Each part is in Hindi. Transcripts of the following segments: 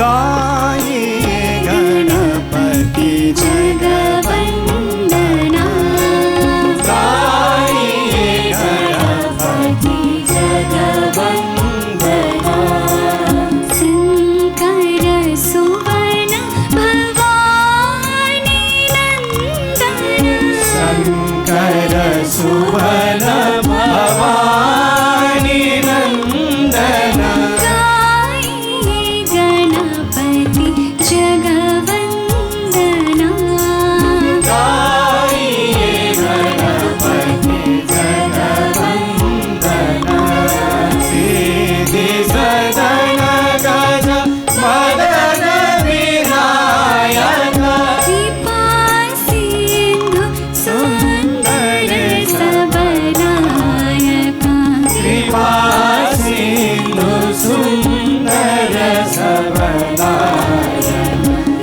गाइए गणपति जगवंदना, गाइए गणपति जगवंदना। शंकर सुवन भवानी नंदन, शंकर सुवन भवानी नंदन, गाइए गणपति जगवंदना, गाइए गणपति जगवंदना। सिद्धि सदन गज मदन विनायक, कृपा सिंधु सुंदर सबनायक, कृपा सिंधु सुंदर सबनायक,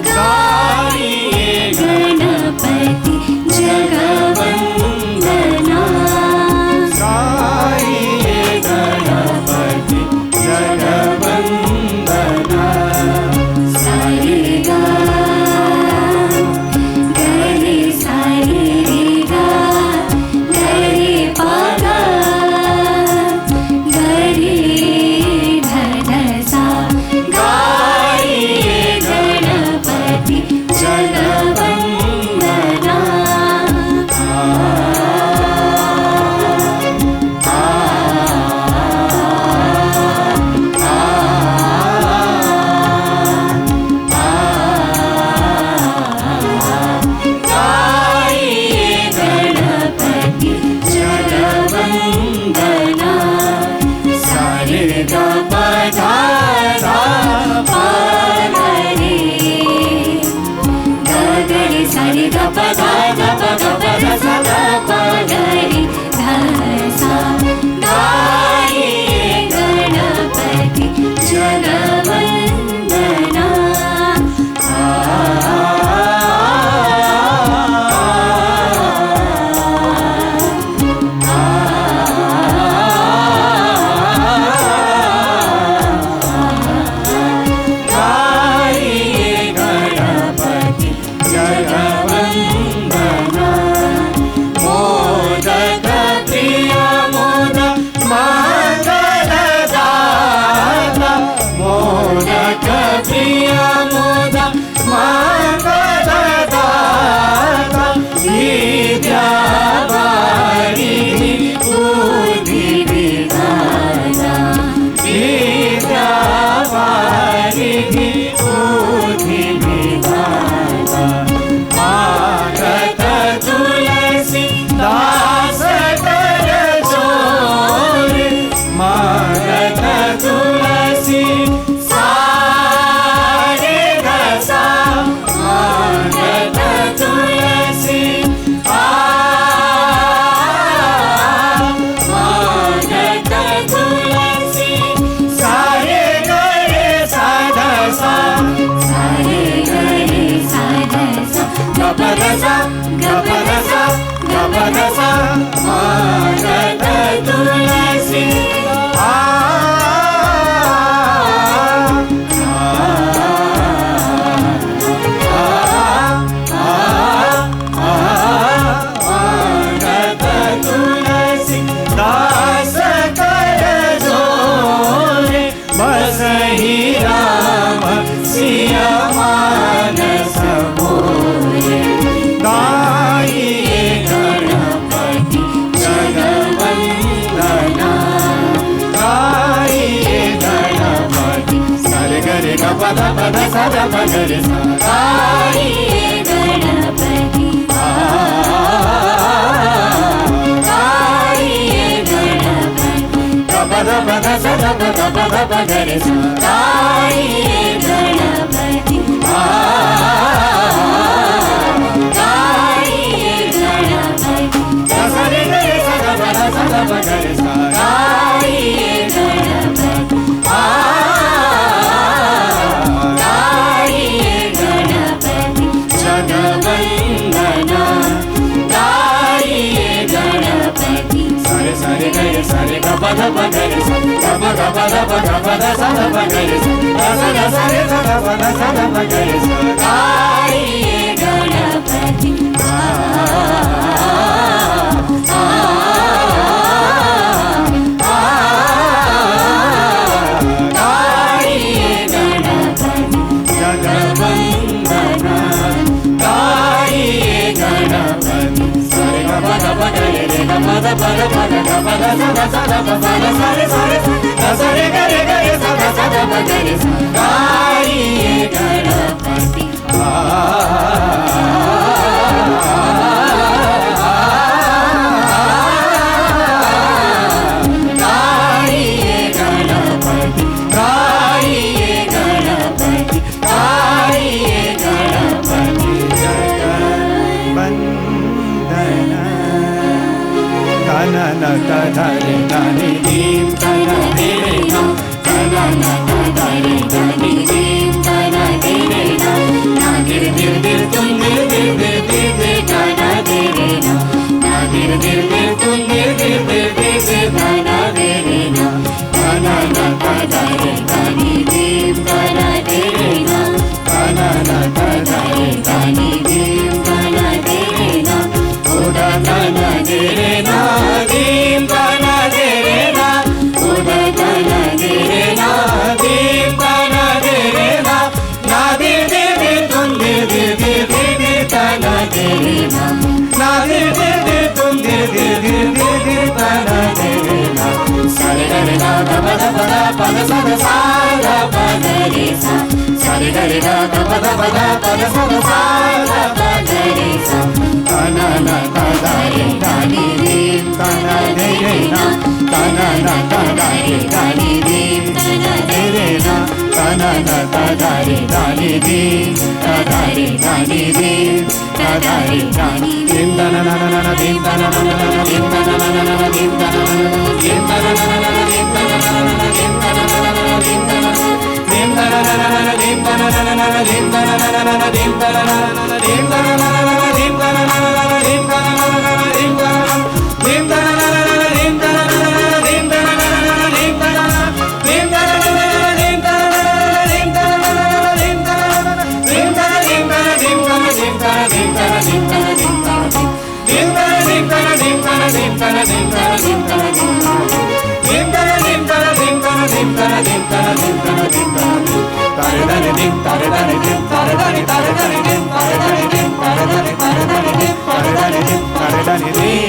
गाइए गणपति जगवंदना, गाइए गणपति जगवंदना। सारे गा गरे सारे गा गरे पागा गरे धध सा, गाइए गणपति जगवंदना। गाइए गणपति जगवंदना। सारे ग प ध ध प गरे गरे सारे ग प ध ध प ग प ध स ग प गरे ध सा, गाइए गणपति जगवंदना। गाइए गणपति जगवंदना। मोदक प्रिय मोद मंगलदाता, मोदक प्रिय मोद मंगलदाता। विद्यावारिधि बुद्धि विधाता, विद्यावारिधि बुद्धि विधाता। मागत तुलसी दास कर जोर, मागत तुलसी सारे दशा, मागत तुलसी मागत तुलसी सारे गरे साधसा, सारे गरे साधे सा, गपदसा गपदसा गपदसा। मागत तुलसी मागत तुलसी दास कर जोर, बसहि राम सिया मानस मोरे। गाइए गणपति जगवंदना, गाइए गणपति सरे गरे ग प ध प ध स ध प गरे सा, गाइए गणपति गाइए गणपति ग प ध प ध स ध प ग प ध प गरे सा, गाइए गणपति गाइए गणपति द सरे गरे सा ग प ध स ध प गरे सा, गाइए गणपति गाइए गणपति जगवंदना। गाइए गणपति सरे सरे गरे सरे ग प ध प गरे सा, ग प ग పద పద పద సద పగరి సద సరి సద పద సద పగరి గారి గణపతి పద పద పద పద సద సద పద సరి సరి సరి గరి గరి సద సద పగరి గారి గణపతి గారి గణపతి గారి గణపతి గారి గణపతి జగవందన తనన తధరి తని దీం తన ధిరేన తనన తధరి తని దీం తన ధిరేన నాగిర్ దిర్ దిర్ తుం దిర్ దిర్ దిర్ దిర్ దిర్ తన ధిరేన నాగిర్ దిర్ దిర్ తుం దిర్ దిర్ దిర్ దిర్ దిర్ తన ధిరేన తనన తధరి తని దీం తన ధిరేన తనన తధరి తని దీం తన ధిరేన ఉదతన ధిరేన దీం తన ధిరేన ఉదతన ధిరేన దీం తన ధిరేన నాది దిది తుంది దిది దిది తన ధిరేన నాది దిది తుంది దిది దిది తన ధిరేన సరి గరి గ పద పద పద సద సాద పగరి స సరి గరి గ పద పద పద సద సాద పగరి స తనన తదరి తని దీం తన ధిరేన తనన తదరి తని దీం తన ధిరేన తనన తదరి తని దీం తదరి తని దీం తదరి తని దీం తనన దీం తనన దీం తనన దీం తనన దీం తనన దీం తనన దీం తనన దీం తనన దీం తనన దీం తనన దీం తనన దీం తనన దీం తనన దీం తరదని